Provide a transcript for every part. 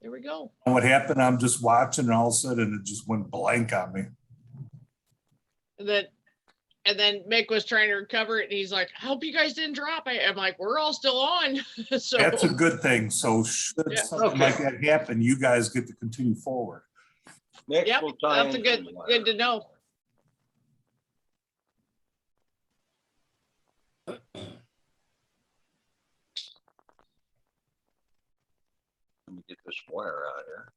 There we go. And what happened, I'm just watching and all of a sudden it just went blank on me. And then Mick was trying to recover it, and he's like, I hope you guys didn't drop it. I'm like, we're all still on. So That's a good thing. So should Yeah. something like that happen, you guys get to continue forward. Next, yep, we'll tie that's a in good some wire. good to know. Let me get this wire out here.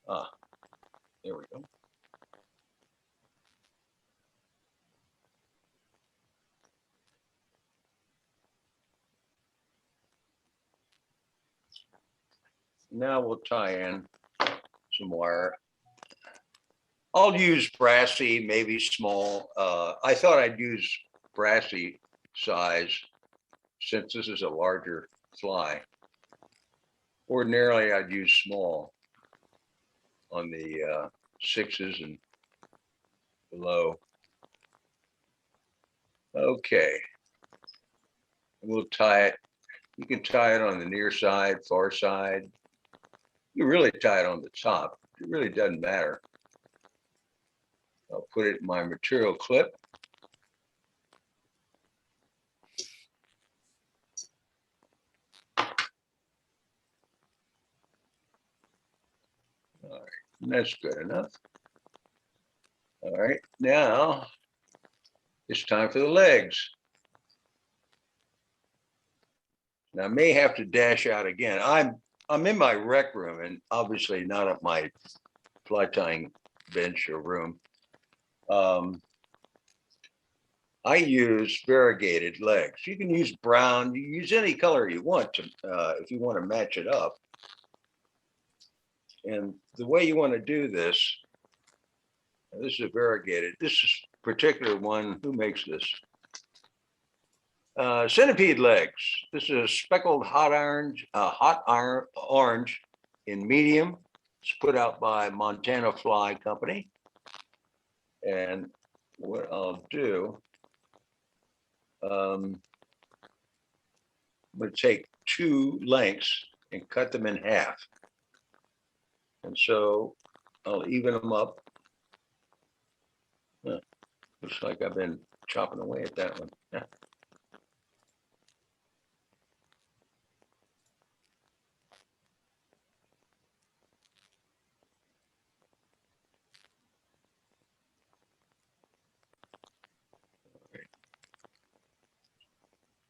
Ah, there we go. Now we'll tie in some wire. I'll use brassy, maybe small. I thought I'd use brassy size since this is a larger fly. Ordinarily, I'd use small on the 6s and below. Okay. We'll tie it. You can tie it on the near side, far side. You really tie it on the top. It really doesn't matter. I'll put it in my material clip. All right, that's good enough. All right, now it's time for the legs. Now I may have to dash out again. I'm in my rec room and obviously not at my fly tying bench or room. I use variegated legs. You can use brown, you use any color you want to if you want to match it up. And the way you want to do this, this is a variegated, this is particular one, who makes this? Centipede legs. This is a speckled hot orange in medium. It's put out by Montana Fly Company. And what I'll do, I'm going to take 2 lengths and cut them in half. And so I'll even them up. Looks like I've been chopping away at that one. Yeah.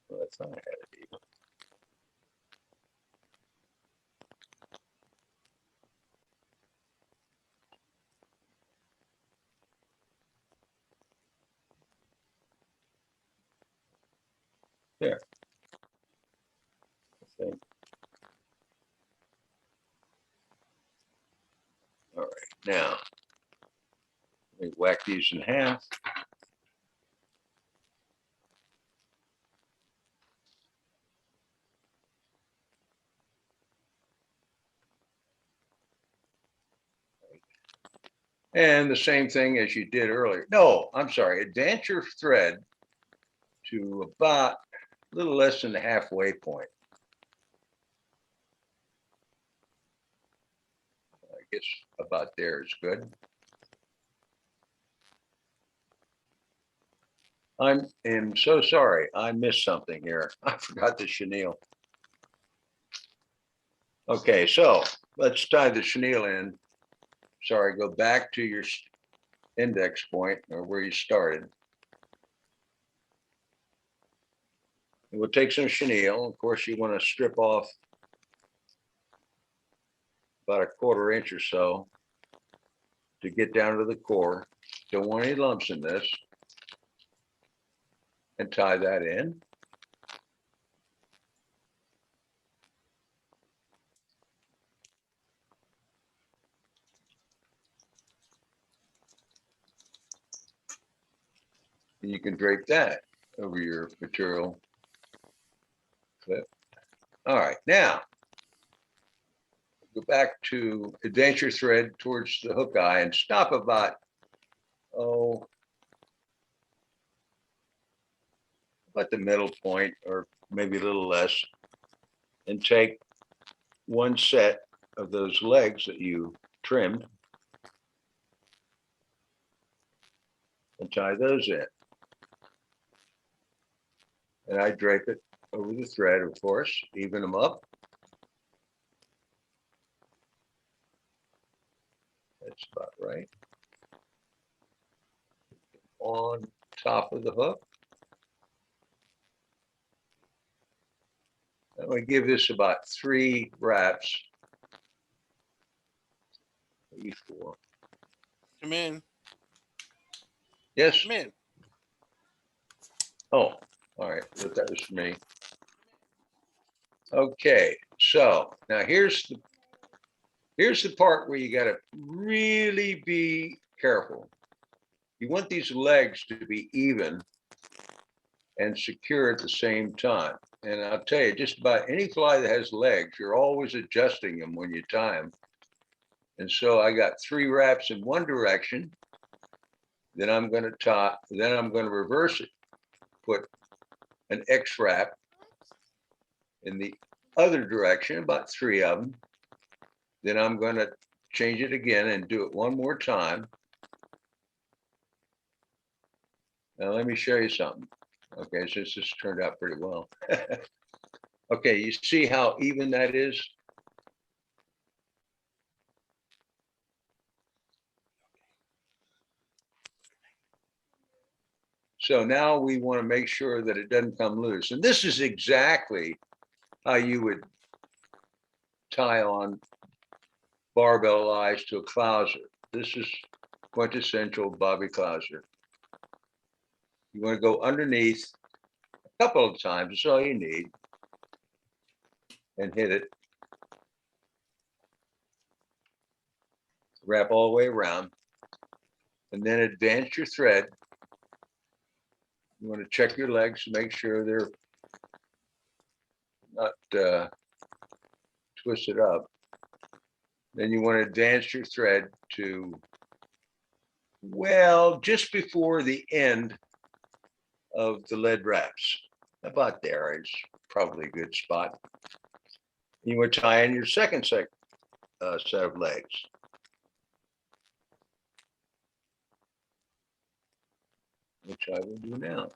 Well, that's not how it even. There. I think. All right, now let me whack these in half. And the same thing as you did earlier. No, I'm sorry, advance your thread to about a little less than the halfway point. I guess about there is good. I am so sorry, I missed something here. I forgot the chenille. Okay, so let's tie the chenille in. Sorry, go back to your index point or where you started. And we'll take some chenille. Of course, you want to strip off about a 1/4 inch or so to get down to the core. Don't want any lumps in this. And tie that in. And you can drape that over your material clip. All right, now go back to advance your thread towards the hook eye and stop about, about the middle point or maybe a little less, and take one set of those legs that you trimmed and tie those in. And I drape it over the thread, of course, even them up. That's about right. On top of the hook. I'm going to give this about 3 wraps. Maybe 4. Come in. Yes. Come in. Oh, all right. But that was for me. Okay. So now here's the part where you got to really be careful. You want these legs to be even and secure at the same time. And I'll tell you, just about any fly that has legs, you're always adjusting them when you tie them. And so I got 3 wraps in one direction. Then I'm going to tie, then I'm going to reverse it, put an X wrap in the other direction, about 3 of them. Then I'm going to change it again and do it one more time. Now let me show you something. Okay, so this turned out pretty well. Okay, you see how even that is? So now we want to make sure that it doesn't come loose. And this is exactly how you would tie on barbell eyes to a clouser. This is quintessential Bobby Clouser. You want to go underneath a couple of times, that's all you need, and hit it. Wrap all the way around, and then advance your thread. You want to check your legs to make sure they're not twisted up. Then you want to advance your thread to, well, just before the end of the lead wraps. About there is probably a good spot. You would tie in your second set of legs. Which I will do now.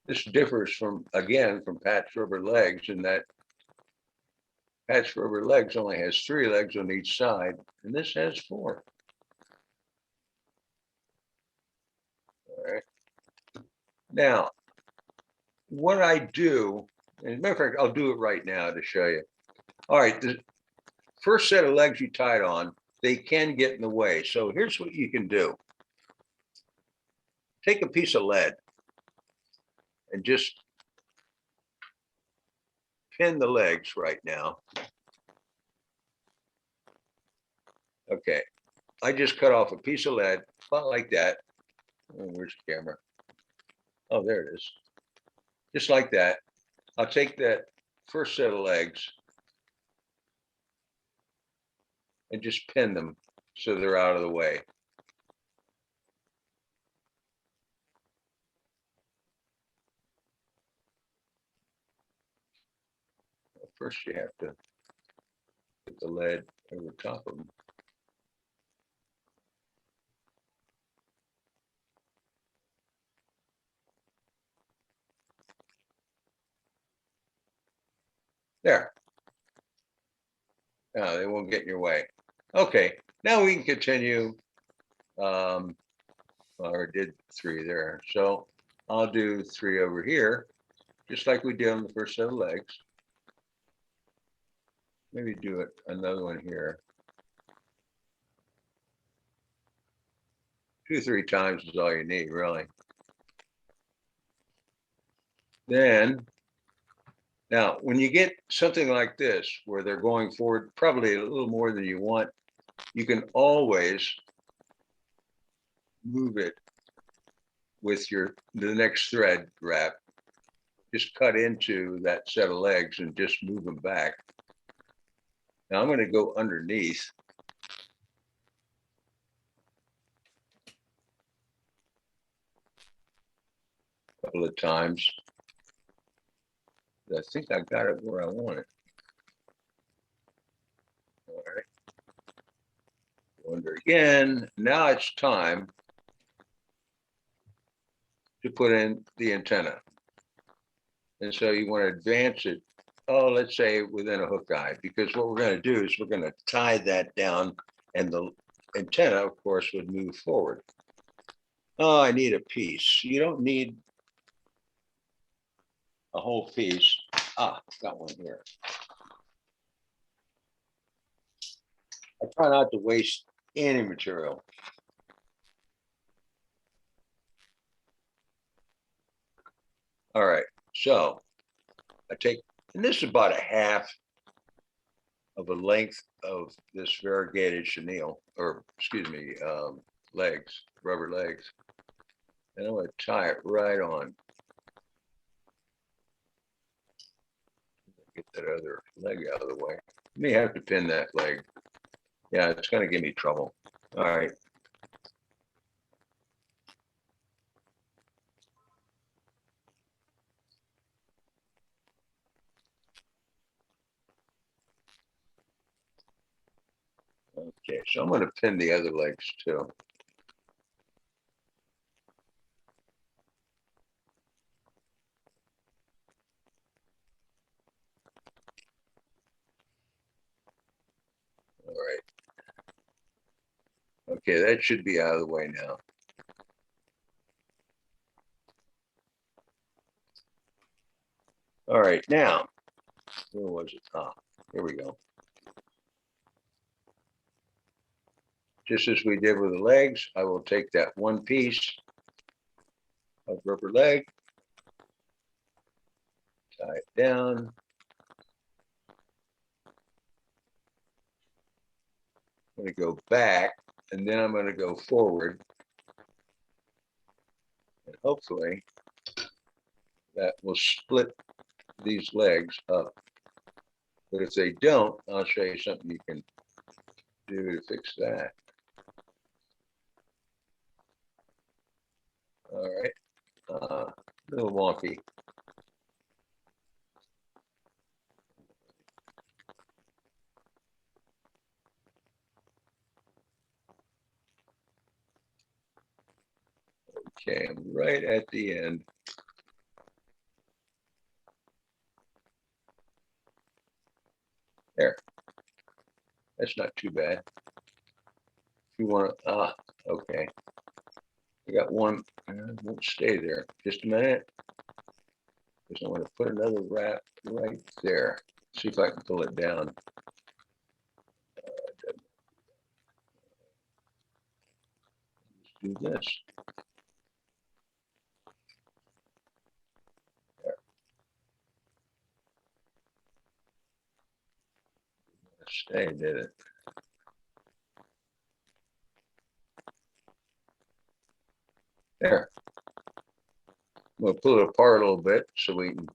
This differs from, again, from patch rubber legs in that patch rubber legs only has 3 legs on each side, and this has 4. All right. Now, what I do, and matter of fact, I'll do it right now to show you. All right, the first set of legs you tied on, they can get in the way. So here's what you can do. Take a piece of lead and just pin the legs right now. Okay, I just cut off a piece of lead, about like that. Oh, where's the camera? Oh, there it is. Just like that. I'll take that first set of legs and just pin them so they're out of the way. First, you have to put the lead over top of them. There. Now they won't get in your way. Okay, now we can continue. Or did 3 there. So I'll do 3 over here, just like we did on the first set of legs. Maybe do it another one here. 2 or 3 times is all you need, really. Then, Now, when you get something like this, where they're going forward probably a little more than you want, you can always move it with the next thread wrap. Just cut into that set of legs and just move them back. Now I'm going to go underneath. A couple of times. I think I got it where I want it. All right. Go under again. Now it's time to put in the antenna. And so you want to advance it, oh, let's say within a hook eye, because what we're going to do is we're going to tie that down and the antenna, of course, would move forward. Oh, I need a piece. You don't need a whole piece. Ah, got one here. I try not to waste any material. All right, so I take, and this is about a half of a length of this variegated chenille, or excuse me, legs, rubber legs. And I'm going to tie it right on. Get that other leg out of the way. May have to pin that leg. Yeah, it's going to give me trouble. All right. Okay, so I'm going to pin the other legs too. All right. Okay, that should be out of the way now. All right, now, where was it? Ah, here we go. Just as we did with the legs, I will take that one piece of rubber leg, tie it down. I'm going to go back, and then I'm going to go forward. And hopefully that will split these legs up. But if they don't, I'll show you something you can do to fix that. All right, a little wonky. Okay, I'm right at the end. There. That's not too bad. If you want to, okay. I got one, won't stay there. Just a minute. Because I want to put another wrap right there. See if I can pull it down. Let's do this. There. Stay, did it? There. We'll pull it apart a little bit so we can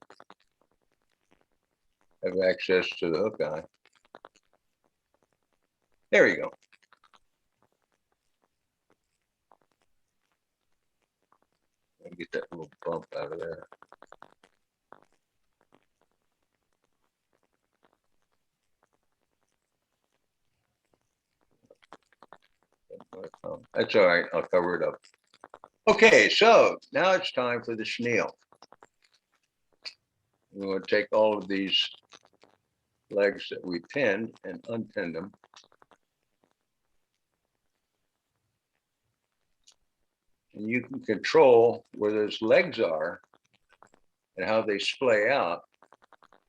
have access to the hook eye. There you go. Get that little bump out of there. That's all right. I'll cover it up. Okay, so now it's time for the chenille. We're going to take all of these legs that we pinned and unpin them. And you can control where those legs are and how they splay out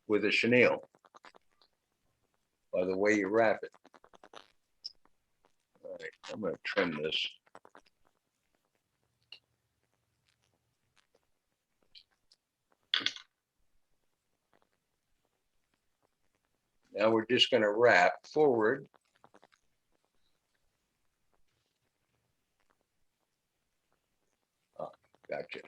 with a chenille by the way you wrap it. All right, I'm going to trim this. Now we're just gonna wrap forward. Oh, gotcha.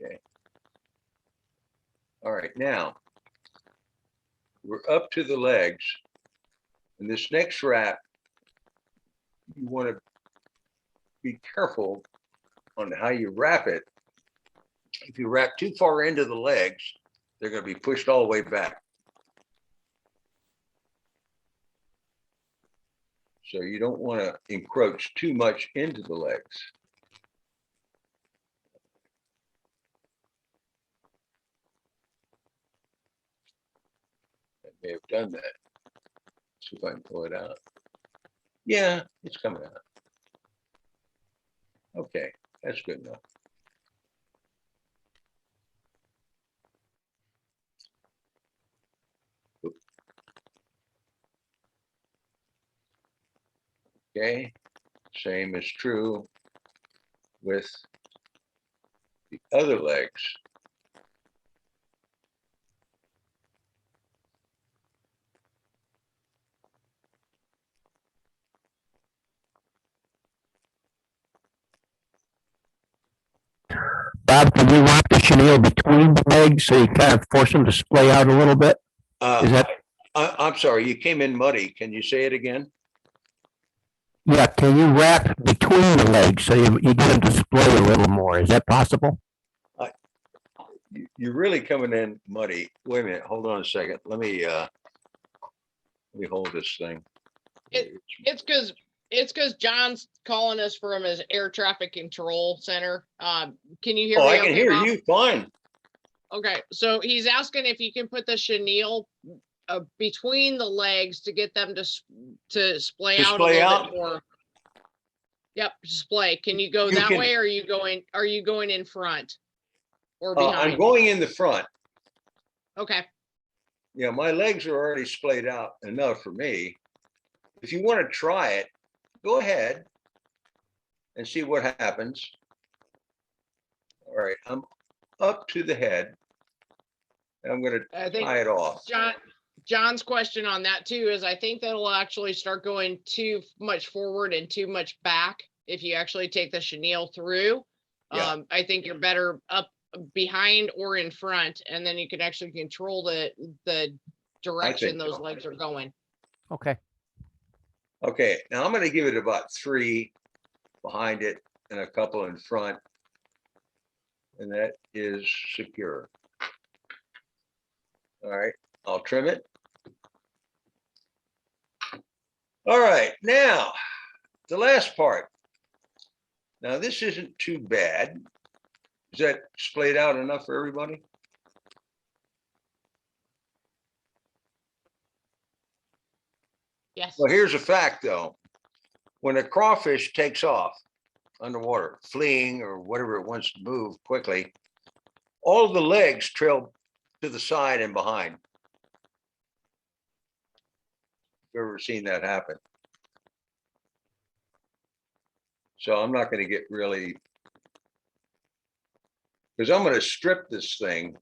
Okay. All right, now we're up to the legs. And this next wrap, you want to be careful on how you wrap it. If you wrap too far into the legs, they're going to be pushed all the way back. So you don't want to encroach too much into the legs. I may have done that. See if I can pull it out. Yeah, it's coming out. Okay, that's good enough. Oop. Okay, same is true with the other legs. Bob, can you wrap the chenille between the legs so you kind of force them to splay out a little bit? Is that- I'm sorry, you came in muddy. Can you say it again? Yeah, can you wrap between the legs so you get them to splay a little more? Is that possible? You're really coming in muddy. Wait a minute, hold on a second. Let me hold this thing. It's because John's calling us from his air traffic control center. Can you hear Oh, me? I can okay, hear Bob? you fine. Okay, so he's asking if you can put the chenille between the legs to get them to splay To out splay a little out? bit more. Yep, splay. Can you go You that can- way, or are you going in front or I'm behind? going in the front. Okay, Yeah, my legs are already splayed out enough for me. If you want to try it, go ahead and see what happens. All right, I'm up to the head. And I'm going I to think tie it off. John's question on that too is I think that'll actually start going too much forward and too much back if you actually take the chenille through. Yeah. I think you're better up behind or in front, and then you can actually control the direction those so. legs are going. Okay. Okay, now I'm going to give it about 3 behind it and a couple in front. And that is secure. All right, I'll trim it. All right, now the last part. Now this isn't too bad. Is that splayed out enough for everybody? Yes. Well, here's a fact though. When a crawfish takes off underwater, fleeing or whatever it wants to move quickly, all of the legs trail to the side and behind. You've ever seen that happen? So I'm not going to get really, because I'm going to strip this thing,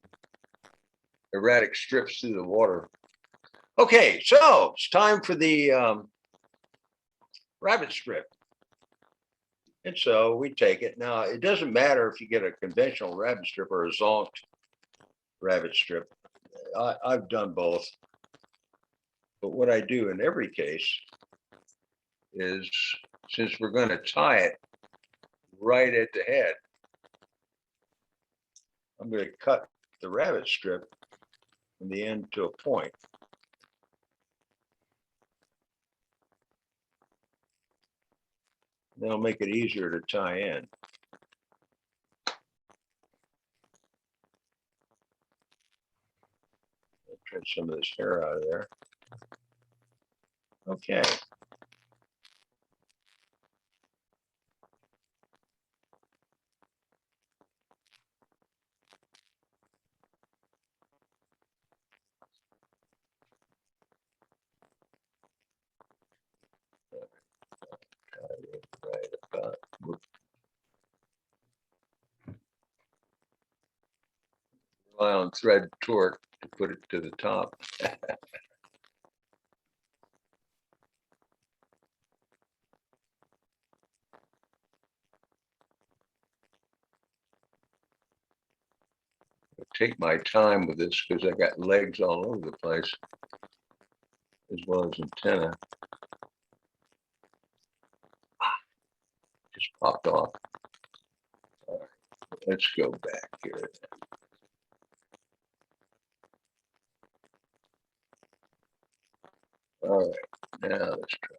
erratic strips through the water. Okay, so it's time for the rabbit strip. And so we take it. Now, it doesn't matter if you get a conventional rabbit strip or a zonked rabbit strip. I've done both. But what I do in every case is, since we're going to tie it right at the head, I'm going to cut the rabbit strip from the end to a point. That'll make it easier to tie in. I'll trim some of this hair out of there. Okay. Right about, rely on thread torque to put it to the top. Take my time with this because I got legs all over the place, as well as antenna. Just popped off. All right, let's go back here. All right, now let's try.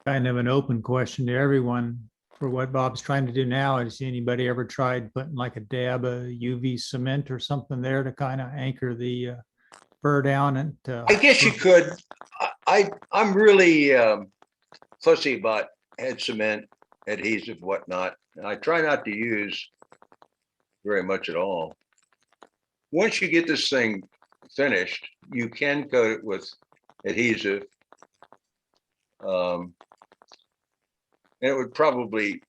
Kind of an open question to everyone for what Bob's trying to do now. Has anybody ever tried putting like a dab of UV cement or something there to kind of anchor the fur down and I guess you could. I'm really fussy about head cement, adhesive, whatnot. I try not to use very much at all. Once you get this thing finished, you can coat it with adhesive. And it would probably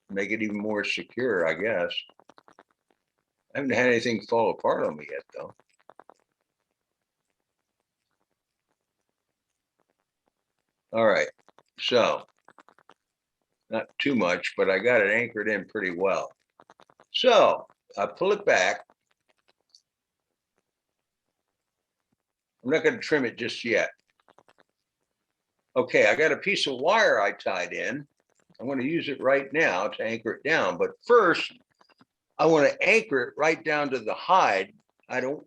make it even more secure, I guess. I haven't had anything fall apart on me yet, though. All right, so not too much, but I got it anchored in pretty well. So I pull it back. I'm not going to trim it just yet. Okay, I got a piece of wire I tied in. I'm going to use it right now to anchor it down. But first, I want to anchor it right down to the hide. I don't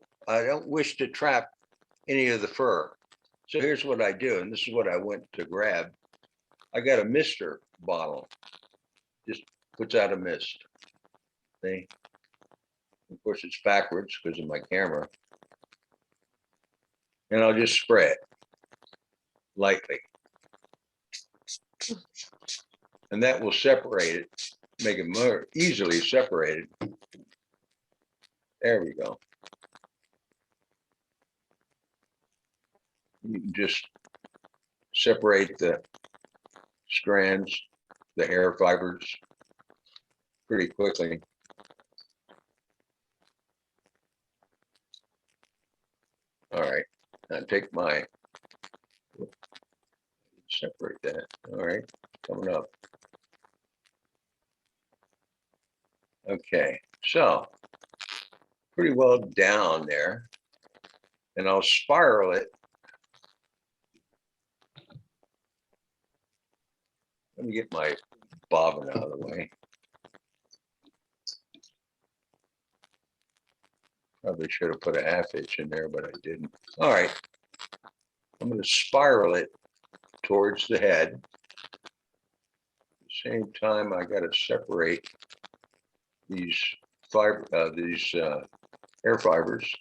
wish to trap any of the fur. So here's what I do, and this is what I went to grab. I got a mister bottle. Just puts out a mist. See? Of course, it's backwards because of my camera. And I'll just spray it lightly. And that will separate it, make it more easily separated. There we go. You can just separate the strands, the hair fibers pretty quickly. All right, now take my, separate that. All right, coming up. Okay, so pretty well down there, and I'll spiral it. Let me get my bobbin out of the way. Probably should have put a half hitch in there, but I didn't. All right, I'm going to spiral it towards the head. At the same time, I got to separate these hair fibers.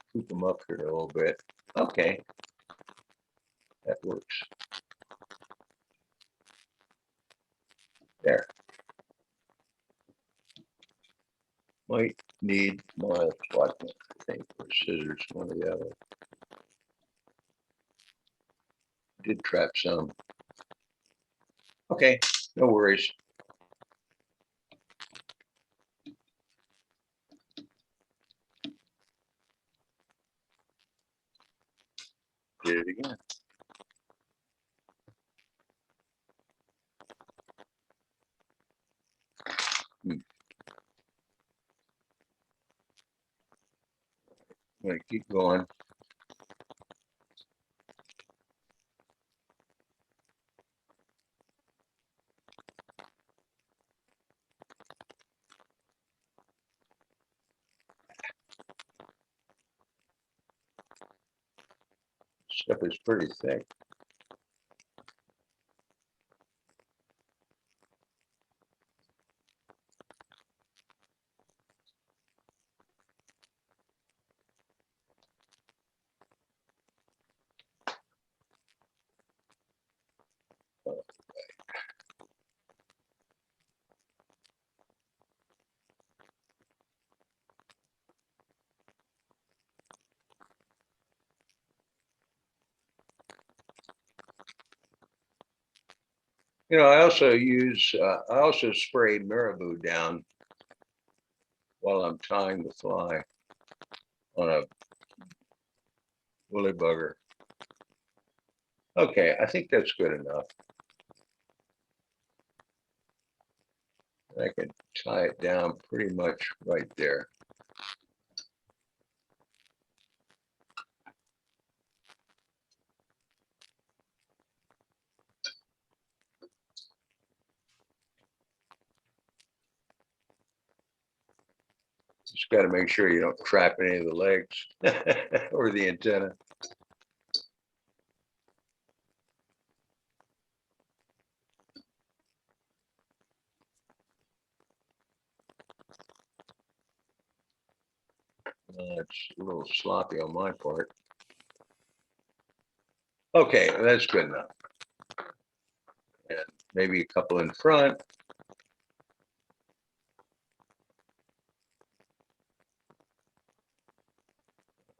Scoop them up here a little bit. Okay, that works. There. Might need my what I think, or scissors, one or the other. Did trap some. Okay, no worries. Did it again. I'm gonna keep going. Stuff is pretty thick. You know, I also spray Marabou down while I'm tying the fly on a woolly bugger. Okay, I think that's good enough. I can tie it down pretty much right there. Just got to make sure you don't trap any of the legs or the antenna. It's a little sloppy on my part. Okay, that's good enough. And maybe a couple in front.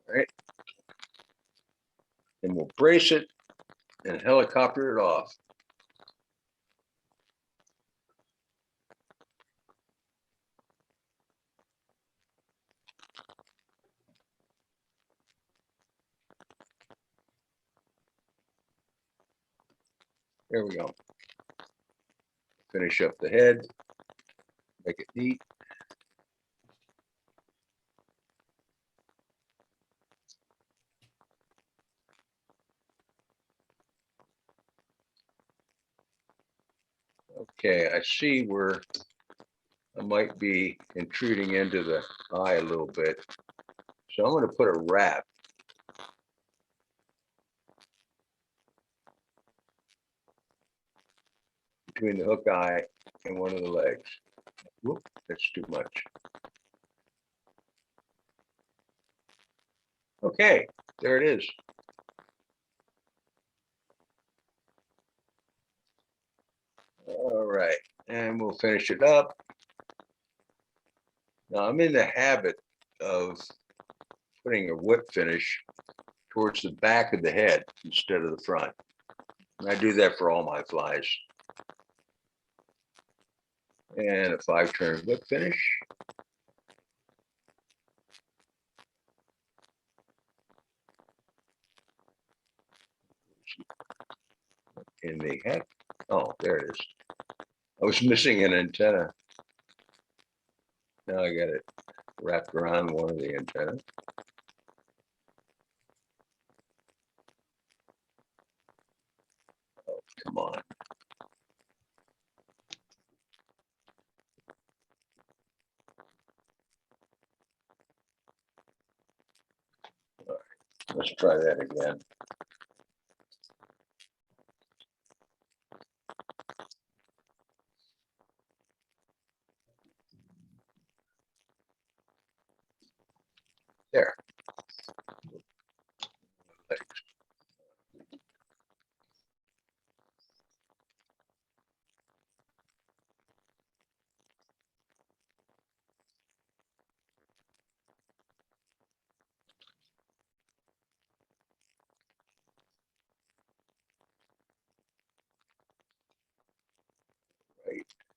All right. And we'll brace it and helicopter it off. There we go. Finish up the head, make it neat. Okay, I see where I might be intruding into the eye a little bit. So I'm going to put a wrap between the hook eye and one of the legs. Whoop, that's too much. Okay, there it is. All right, and we'll finish it up. Now I'm in the habit of putting a whip finish towards the back of the head instead of the front. And I do that for all my flies. And a 5-turn whip finish. In the head. Oh, there it is. I was missing an antenna. Now I got it wrapped around one of the antennas. Oh, come on. All right, let's try that again. There. Right.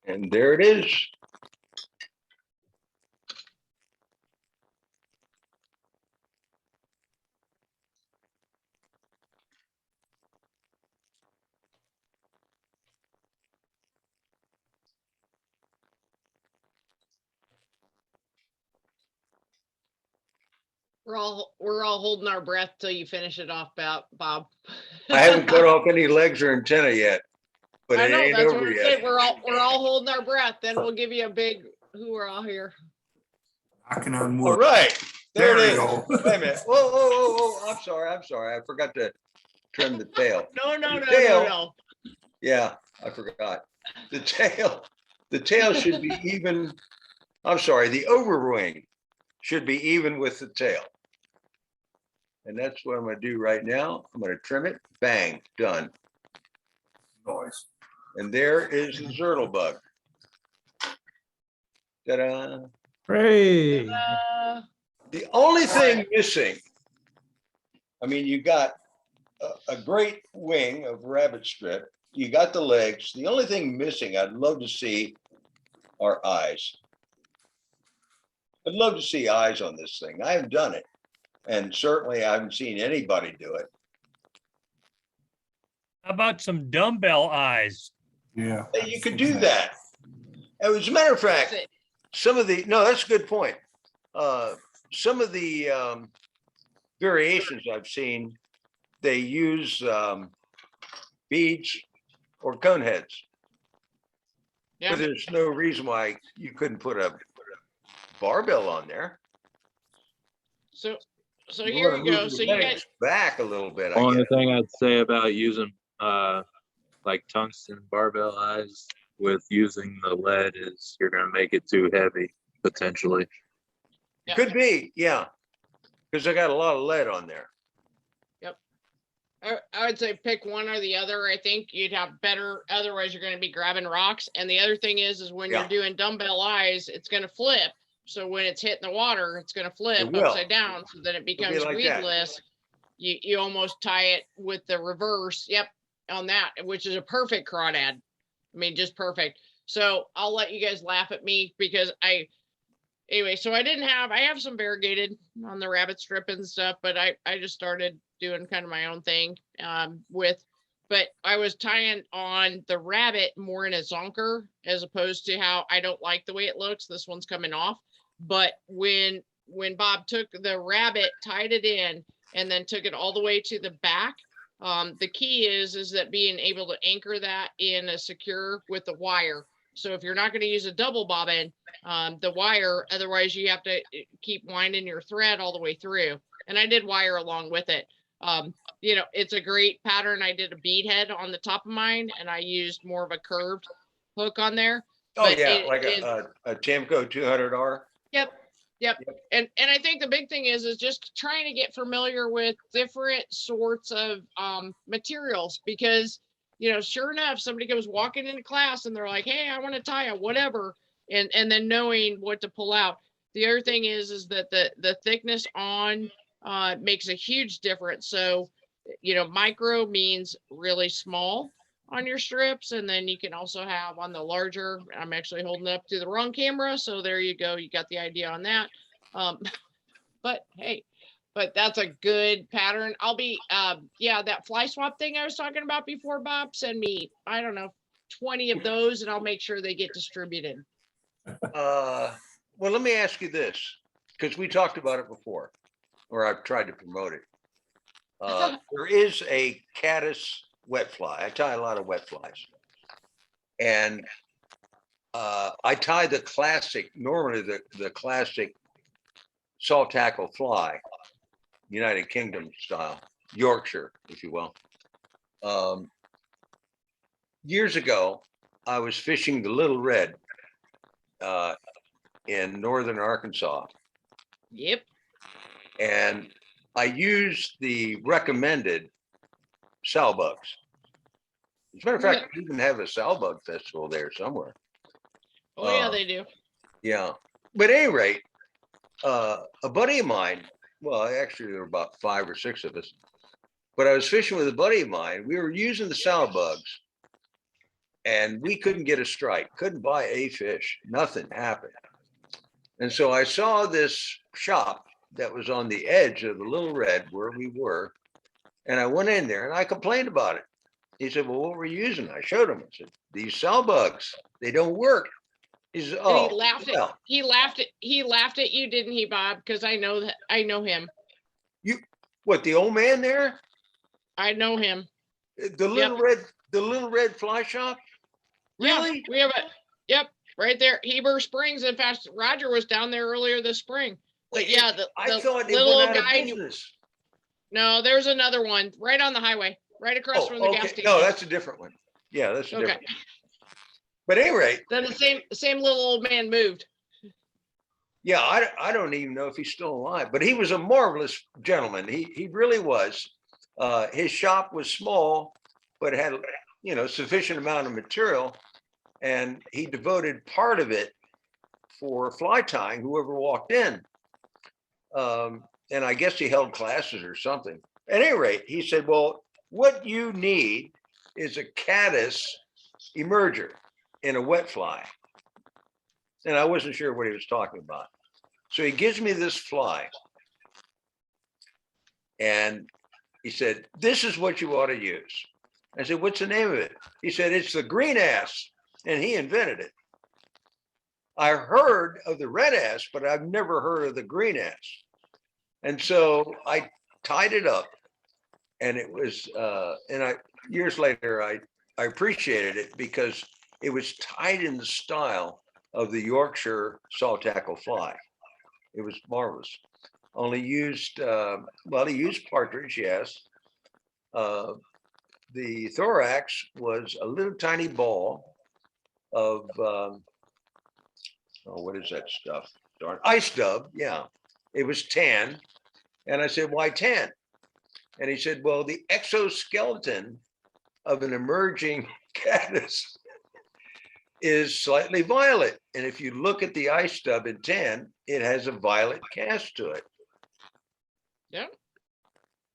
And there it is. We're all holding our breath till you finish it off, Bob. I haven't cut off any legs or antenna yet, but I it know, ain't that's what over I'm yet. saying. We're all holding our breath. Then we'll give you a big hoorah here. Knocking on All wood. right, there There it we is. go. Wait a minute. Whoa, whoa, whoa, whoa. I'm sorry. I forgot to trim the tail. No, The tail- no. Yeah, I forgot. The tail should be even. I'm sorry, the overwing should be even with the tail. And that's what I'm gonna do right now. I'm gonna trim it, bang, done. Noise. twice. And there is the Zertle bug. Ta-da. Hooray. The only thing missing, I mean, you got a great wing of rabbit strip. You got the legs. The only thing missing, I'd love to see are eyes. I'd love to see eyes on this thing. I haven't done it. And certainly I haven't seen anybody do it. How about some dumbbell eyes? Yeah. Hey, you could do that. As a matter of fact, no, that's a good point. Some of the variations I've seen, they use beads or cone heads. Yeah. But there's no reason why you couldn't put a barbell on there. So You here wanna you go. move So your you legs guys, back a little bit, I Only guess. thing I'd say about using like tungsten barbell eyes with using the lead is you're gonna make it too heavy potentially. Yeah. Could be, yeah. Because I got a lot of lead on there. I would say pick one or the other. I think you'd have better, otherwise you're gonna be grabbing rocks. And the other thing is when Yeah. you're doing dumbbell eyes, it's gonna flip. So when it's hitting the water, it's gonna flip will. upside down, so that it be becomes like that. weedless. You almost tie it with the reverse, yep, on that, which is a perfect crawdad. I mean, just perfect. So I'll let you guys laugh at me because anyway, so I have some variegated on the rabbit strip and stuff, but I just started doing kind of my own thing but I was tying on the rabbit more in a zonker as opposed to how I don't like the way it looks. This one's coming off. But when Bob took the rabbit, tied it in, and then took it all the way to the back, the key is that being able to anchor that in a secure with the wire. So if you're not going to use a double bobbin, the wire, otherwise you have to keep winding your thread all the way through. And I did wire along with it. It's a great pattern. I did a bead head on the top of mine, and I used more of a curved hook on there. Oh, But yeah, like a Tamco 200R. Yep. And I think the big thing is just trying to get familiar with different sorts of materials, because sure enough, somebody comes walking into class and they're like, hey, I want to tie a whatever, and then knowing what to pull out. The other thing is that the thickness on makes a huge difference. So micro means really small on your strips, and then you can also have on the larger. I'm actually holding it up to the wrong camera, so there you go, you got the idea on that. But hey, that's a good pattern. I'll be that fly swap thing I was talking about before, Bob, send me, I don't know, 20 of those, and I'll make sure they get distributed. Well, let me ask you this, because we talked about it before, or I've tried to promote it. There is a caddis wet fly. I tie a lot of wet flies. And I tie the classic, normally the classic salt tackle fly, United Kingdom style, Yorkshire, if you will. Years ago, I was fishing the Little Red in northern Arkansas. Yep. And I used the recommended sow bugs. As a matter of fact, we even have a sow bug festival there somewhere. Oh yeah, they do. Yeah. But at any rate, a buddy of mine, well, actually there were about 5 or 6 of us, but I was fishing with a buddy of mine. We were using the sow bugs and we couldn't get a strike, couldn't buy a fish, nothing happened. And so I saw this shop that was on the edge of the Little Red where we were. And I went in there and I complained about it. He said, well, what were you using? I showed him. I said, these cell bugs, they don't work. He said, And oh, he laughed well, he laughed at you, didn't he, Bob? Because I know him. what, the old man there? I know him. The little red fly shop? Really? Yeah, we have yep, right there, Heber Springs. In fact, Roger was down there earlier this spring. But yeah, I thought they little went out of guy. business. No, there's another one right on the highway, right across from the gas okay. station. No, that's a different one. Yeah, that's a okay. different one. But at any rate, Then the same little old man moved. yeah, I don't even know if he's still alive, but he was a marvelous gentleman. He really was. His shop was small, but had sufficient amount of material. And he devoted part of it for fly tying whoever walked in. And I guess he held classes or something. At any rate, he said, well, what you need is a caddis emerger in a wet fly. And I wasn't sure what he was talking about. So he gives me this fly. And he said, this is what you ought to use. I said, what's the name of it? He said, it's the green ass. And he invented it. I heard of the red ass, but I've never heard of the green ass. And so I tied it up, and it was, years later, I appreciated it because it was tied in the style of the Yorkshire saw tackle fly. It was marvelous. Only used, he used partridge, yes. The thorax was a little tiny ball of, what is that stuff? Darn, ice dub, yeah. It was tan. And I said, why tan? And he said, well, the exoskeleton of an emerging caddis is slightly violet. And if you look at the ice dub in tan, it has a violet cast to it. Yeah.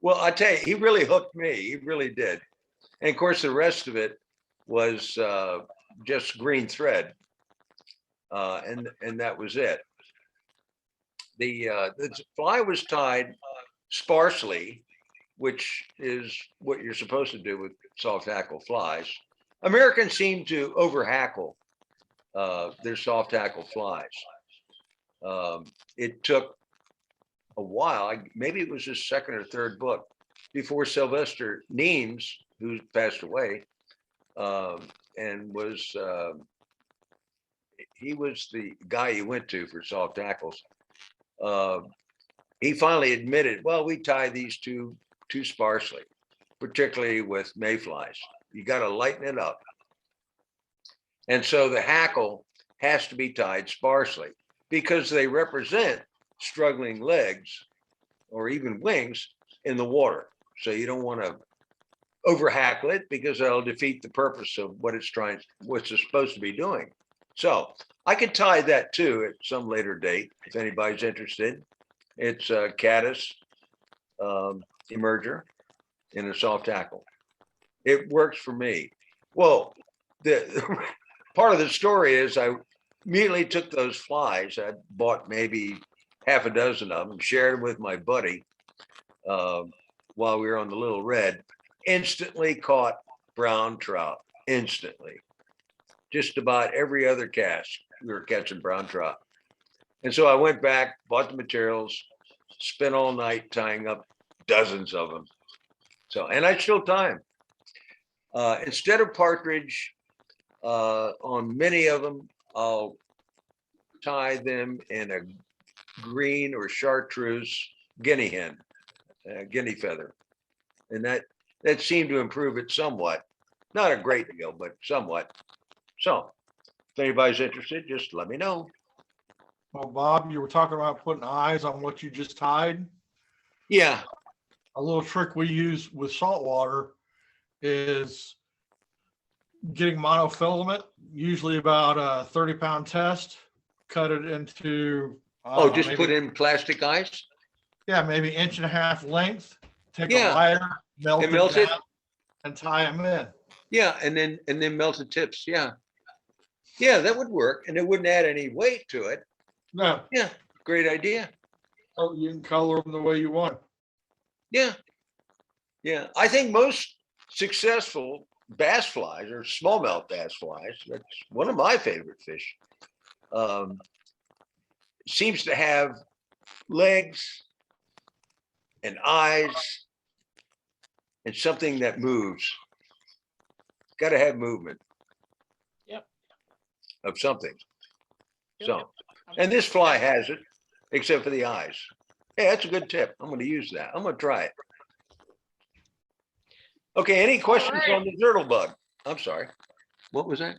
Well, I tell you, he really hooked me. He really did. And of course, the rest of it was just green thread. And that was it. The fly was tied sparsely, which is what you're supposed to do with soft hackle flies. Americans seem to over hackle their soft hackle flies. It took a while, maybe it was his second or third book, before Sylvester Neames, who passed away, and was he was the guy you went to for soft tackles. He finally admitted, well, we tie these too sparsely, particularly with mayflies. You got to lighten it up. And so the hackle has to be tied sparsely because they represent struggling legs or even wings in the water. So you don't want to over hackle it because that'll defeat the purpose of what it's supposed to be doing. So I could tie that too at some later date if anybody's interested. It's a caddis emerger in a soft tackle. It works for me. Well, the part of the story is I immediately took those flies. I bought maybe half a dozen of them, shared them with my buddy while we were on the Little Red. Instantly caught brown trout. Instantly. Just about every other cast, we were catching brown trout. And so I went back, bought the materials, spent all night tying up dozens of them. So, and I still tie them. Instead of partridge, on many of them, I'll tie them in a green or chartreuse guinea hen, guinea feather. And that seemed to improve it somewhat. Not a great deal, but somewhat. So if anybody's interested, just let me know. Well, Bob, you were talking about putting eyes on what you just tied. Yeah. A little trick we use with saltwater is getting monofilament, usually about a 30-pound test, cut it into. Just put in plastic ice? Yeah, maybe 1.5 inch length. Take Yeah. a lighter, melt Melt it it? down, and tie them in. Yeah, and then melted tips. Yeah. Yeah, that would work. And it wouldn't add any weight to it. No, Yeah, great idea. oh, you can color them the way you want. Yeah. Yeah. I think most successful bass flies or smallmouth bass flies, that's one of my favorite fish, seems to have legs and eyes and something that moves. Got to have movement. Yep. Of something. Yep. So, and this fly has it, except for the eyes. Hey, that's a good tip. I'm going to use that. I'm going to try it. Okay, any questions right. on the turtle bug? I'm sorry. What was that?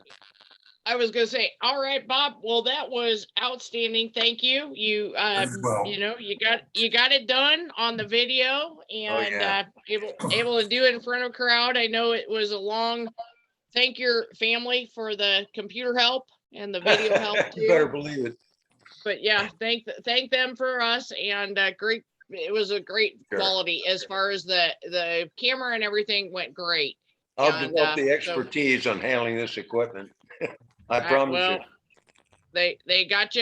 I was gonna say, all right, Bob. Well, that was outstanding. Thank you. You, well. you know, you got it done on the video and yeah. able to do it in front of a crowd. I know it was a long thank your family for the computer help and the video help You better too. believe it. But yeah, thank them for us, and great. It was a great Sure. quality as far as the camera and everything went great. I'll And, develop the so- expertise on handling this equipment. I promise you. well, they got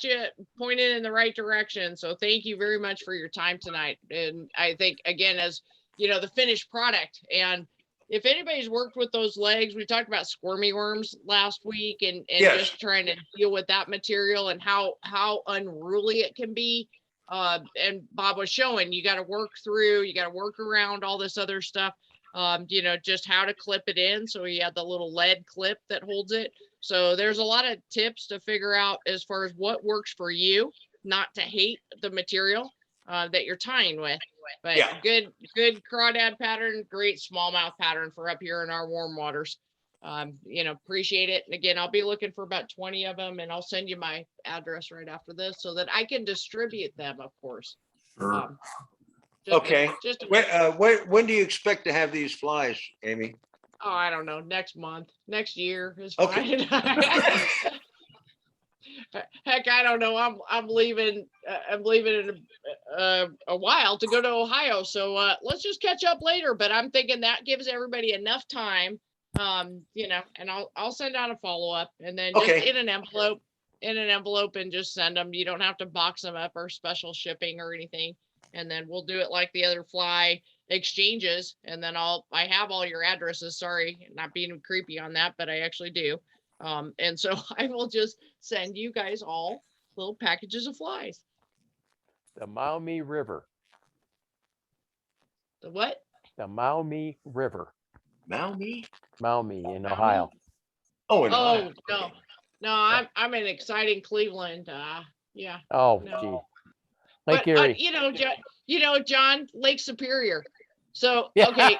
you pointed in the right direction. So thank you very much for your time tonight. And I think again, as you know, the finished product, and if anybody's worked with those legs, we talked about squirmy worms last week, and Yes. just trying to deal with that material and how unruly it can be. And Bob was showing you got to work through, you got to work around all this other stuff. You know, just how to clip it in. So you have the little lead clip that holds it. So there's a lot of tips to figure out as far as what works for you, not to hate the material that you're tying with. But Yeah. good crawdad pattern, great smallmouth pattern for up here in our warm waters. You know, appreciate it. And again, I'll be looking for about 20 of them, and I'll send you my address right after this so that I can distribute them, of course. Sure. Okay. Just to When do you expect to have these flies, Amy? oh, I don't know, next month, next year is Okay. fine. Heck, I don't know. I'm leaving. I'm leaving in a while to go to Ohio. So let's just catch up later. But I'm thinking that gives everybody enough time. You know, and I'll send out a follow up, and then just Okay. in an envelope, and just send them. You don't have to box them up or special shipping or anything. And then we'll do it like the other fly exchanges. And then I have all your addresses. Sorry, not being creepy on that, but I actually do. And so I will just send you guys all little packages of flies. The Maumee River, The what? the Maumee River, Maumee? Maumee in Maumee? Ohio. Oh, in Oh, Ohio. no. No, I'm in exciting Cleveland. Yeah. Oh, No. gee. Lake But Erie. you know, John, Lake Superior. So Yeah. okay,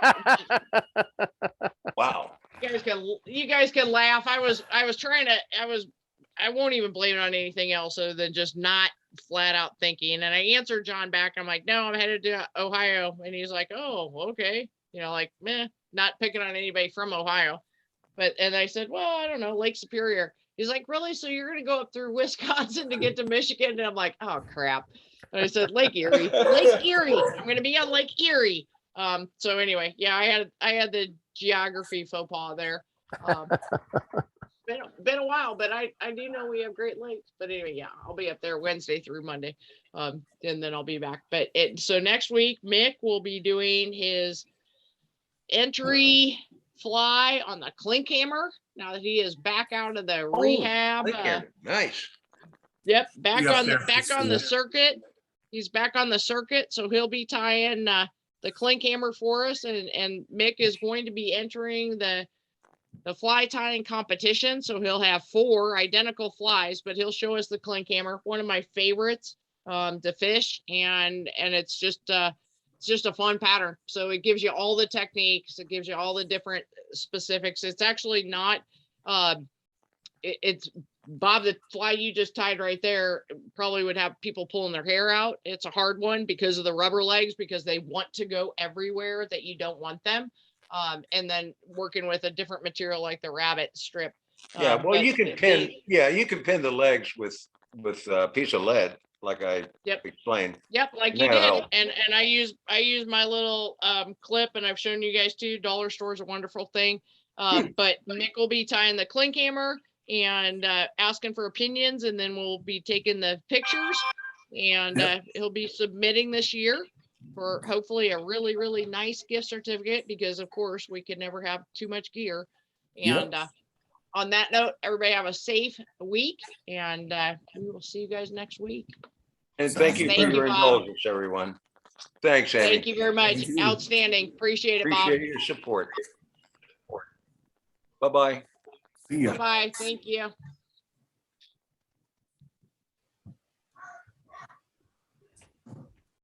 Wow. you guys can laugh. I was trying to I won't even blame it on anything else other than just not flat out thinking. And I answered John back. I'm like, no, I'm headed to Ohio. And he's like, oh, okay. You know, like, meh, not picking on anybody from Ohio. And I said, well, I don't know, Lake Superior. He's like, really? So you're going to go up through Wisconsin to get to Michigan? And I'm like, oh, crap. And I said, Lake Erie, Lake Erie. I'm going to be on Lake Erie. So anyway, yeah, I had the geography faux pas there. Been a while, but I do know we have Great Lakes. But anyway, yeah, I'll be up there Wednesday through Monday. And then I'll be back. But so next week, Mick will be doing his entry fly on the clink hammer now that he is back out of the rehab. Lake Erie. Nice. Yep, back Be up on there for the school. circuit. He's back on the circuit, so he'll be tying the clink hammer for us, and Mick is going to be entering the fly tying competition. So he'll have 4 identical flies, but he'll show us the clink hammer, one of my favorites to fish, and it's just a fun pattern. So it gives you all the techniques, it gives you all the different specifics. It's actually not it's Bob, the fly you just tied right there probably would have people pulling their hair out. It's a hard one because of the rubber legs, because they want to go everywhere that you don't want them. And then working with a different material like the rabbit strip. Yeah, well, but you can pin, you can pin the legs with a piece of lead, like I Yep. explained. Yep, like you That'll did. help. And I use my little clip, and I've shown you guys too. Dollar store is a wonderful thing. But Mick will be tying the clink hammer and asking for opinions, and then we'll be taking the pictures, and he'll be submitting this year for hopefully a really, really nice gift certificate, because of course we can never have too much gear. And on that note, everybody have a safe week, and we will see you guys next week. And thank you Thank for you, your Bob. indulgence, everyone. Thanks, Amy. Thank you very much. Thank you. Outstanding. Appreciate it, Bob. Appreciate your support. Bye-bye. See ya. Bye. Thank you.